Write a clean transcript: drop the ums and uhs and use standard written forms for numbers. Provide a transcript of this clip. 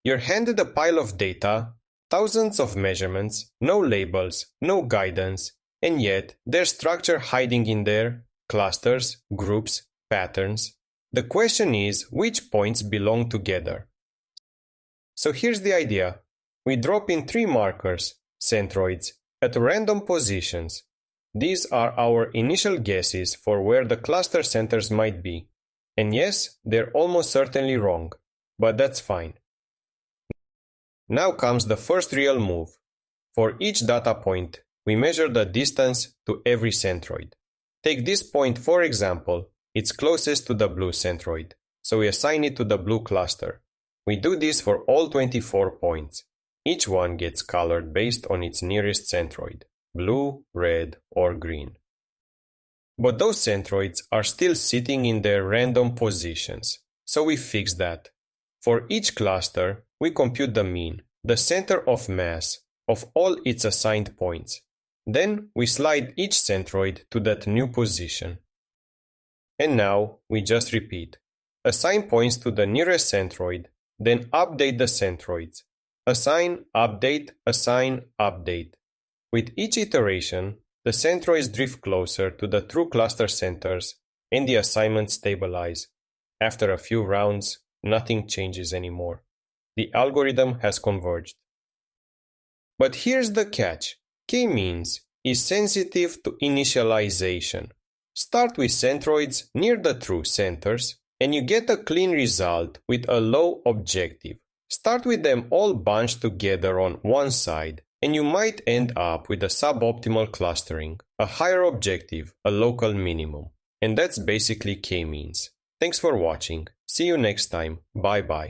You're handed a pile of data, thousands of measurements, no labels, no guidance, and yet there's structure hiding in there, clusters, groups, patterns. The question is which points belong together. So here's the idea. We drop in 3 markers, centroids, at random positions. These are our initial guesses for where the cluster centers might be. And yes, they're almost certainly wrong, but that's fine. Now comes the first real move. For each data point, we measure the distance to every centroid. Take this point for example, it's closest to the blue centroid, so we assign it to the blue cluster. We do this for all 24 points. Each one gets colored based on its nearest centroid, blue, red, or green. But those centroids are still sitting in their random positions, so we fix that. For each cluster, we compute the mean, the center of mass, of all its assigned points. Then we slide each centroid to that new position. And now we just repeat. Assign points to the nearest centroid, then update the centroids. Assign, update, assign, update. With each iteration, the centroids drift closer to the true cluster centers and the assignments stabilize. After a few rounds, nothing changes anymore. The algorithm has converged. But here's the catch. K-means is sensitive to initialization. Start with centroids near the true centers and you get a clean result with a low objective. Start with them all bunched together on one side and you might end up with a suboptimal clustering, a higher objective, a local minimum. And that's basically K-means. Thanks for watching. See you next time. Bye bye.